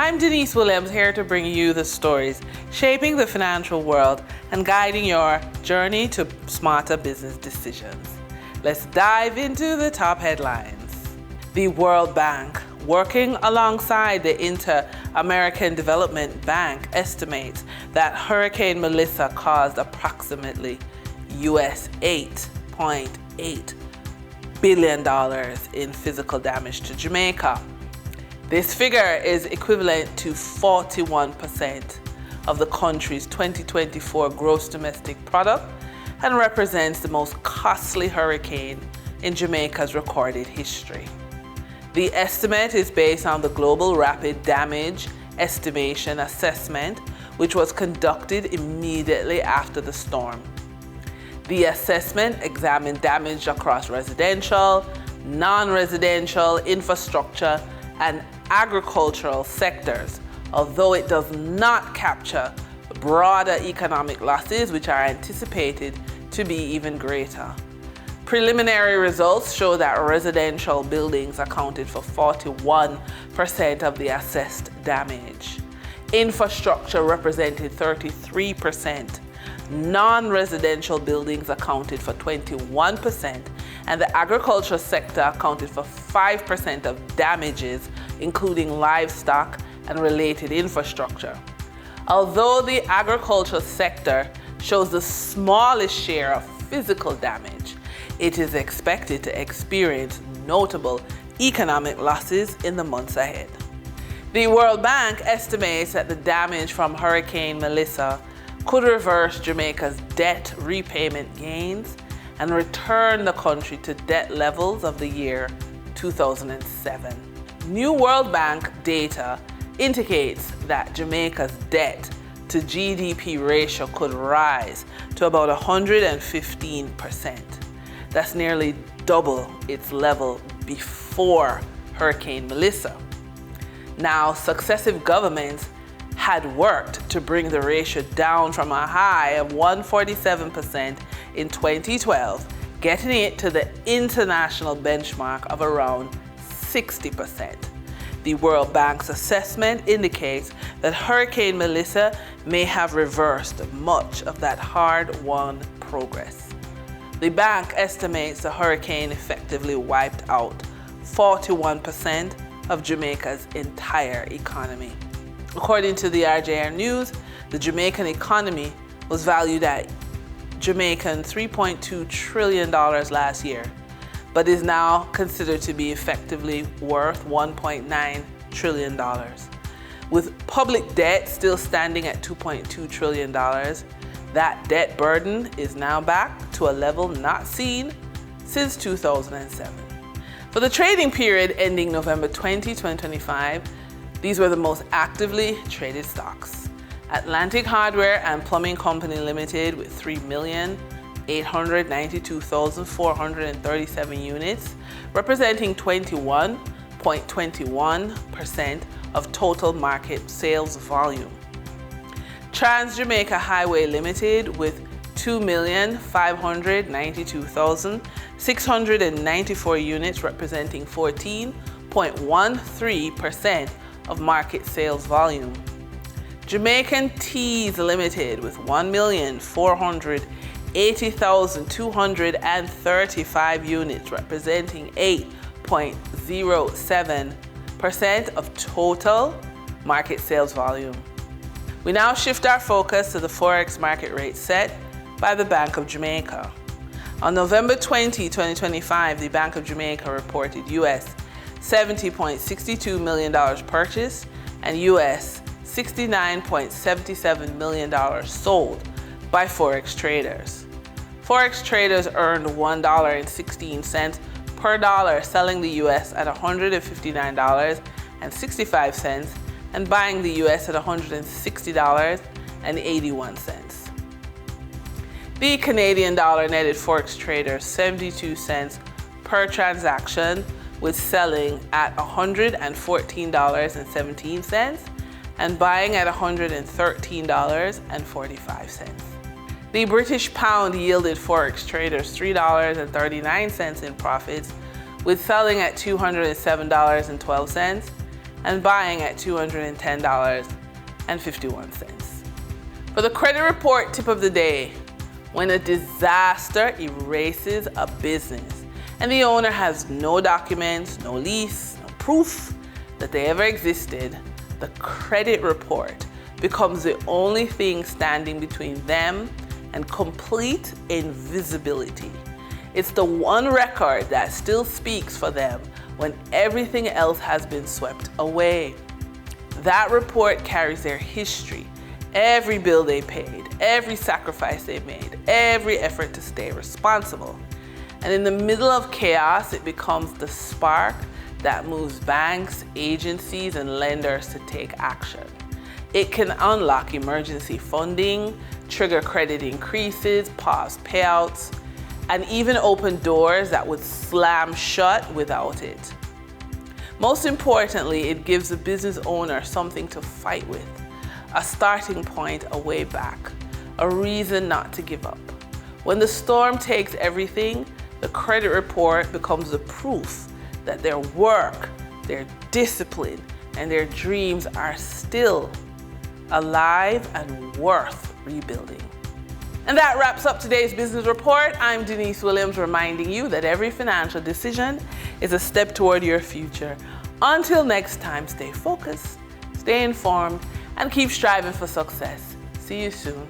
I'm Denise Williams, here to bring you the stories shaping the financial world and guiding your journey to smarter business decisions. Let's dive into the top headlines. The World Bank, working alongside the Inter-American Development Bank, estimates that Hurricane Melissa caused approximately US $8.8 billion in physical damage to Jamaica. This figure is equivalent to 41% of the country's 2024 gross domestic product and represents the most costly hurricane in Jamaica's recorded history. The estimate is based on the Global Rapid Damage Estimation Assessment, which was conducted immediately after the storm. The assessment examined damage across residential, non-residential, infrastructure, and agricultural sectors, although it does not capture broader economic losses, which are anticipated to be even greater. Preliminary results show that residential buildings accounted for 41% of the assessed damage. Infrastructure represented 33%. Non-residential buildings accounted for 21%, and the agriculture sector accounted for 5% of damages, including livestock and related infrastructure. Although the agriculture sector shows the smallest share of physical damage, it is expected to experience notable economic losses in the months ahead. The World Bank estimates that the damage from Hurricane Melissa could reverse Jamaica's debt repayment gains and return the country to debt levels of the year 2007. New World Bank data indicates that Jamaica's debt to GDP ratio could rise to about 115%. That's nearly double its level before Hurricane Melissa. Now, successive governments had worked to bring the ratio down from a high of 147% in 2012, getting it to the international benchmark of around 60%. The World Bank's assessment indicates that Hurricane Melissa may have reversed much of that hard-won progress. The bank estimates the hurricane effectively wiped out 41% of Jamaica's entire economy. According to the RJR News, the Jamaican economy was valued at Jamaican $3.2 trillion last year, but is now considered to be effectively worth $1.9 trillion. With public debt still standing at $2.2 trillion, that debt burden is now back to a level not seen since 2007. For the trading period ending November 20, 2025, these were the most actively traded stocks. Atlantic Hardware and Plumbing Company Limited with 3,892,437 units, representing 21.21% of total market sales volume. Trans-Jamaica Highway Limited with 2,592,694 units, representing 14.13% of market sales volume. Jamaican Teas Limited with 1,480,235 units, representing 8.07% of total market sales volume. We now shift our focus to the Forex market rate set by the Bank of Jamaica. On November 20, 2025, the Bank of Jamaica reported US $70.62 million purchased and US $69.77 million sold by Forex traders. Forex traders earned $1.16 per dollar, selling the US at $159.65 and buying the US at $160.81. The Canadian dollar netted Forex traders 72 cents per transaction, with selling at $114.17 and buying at $113.45. The British pound yielded Forex traders $3.39 in profits, with selling at $207.12 and buying at $210.51. For the credit report tip of the day, when a disaster erases a business and the owner has no documents, no lease, no proof that they ever existed, the credit report becomes the only thing standing between them and complete invisibility. It's the one record that still speaks for them when everything else has been swept away. That report carries their history, every bill they paid, every sacrifice they made, every effort to stay responsible. And in the middle of chaos, it becomes the spark that moves banks, agencies, and lenders to take action. It can unlock emergency funding, trigger credit increases, pause payouts, and even open doors that would slam shut without it. Most importantly, it gives the business owner something to fight with, a starting point, a way back, a reason not to give up. When the storm takes everything, the credit report becomes the proof that their work, their discipline, and their dreams are still alive and worth rebuilding. And that wraps up today's business report. I'm Denise Williams, reminding you that every financial decision is a step toward your future. Until next time, stay focused, stay informed, and keep striving for success. See you soon.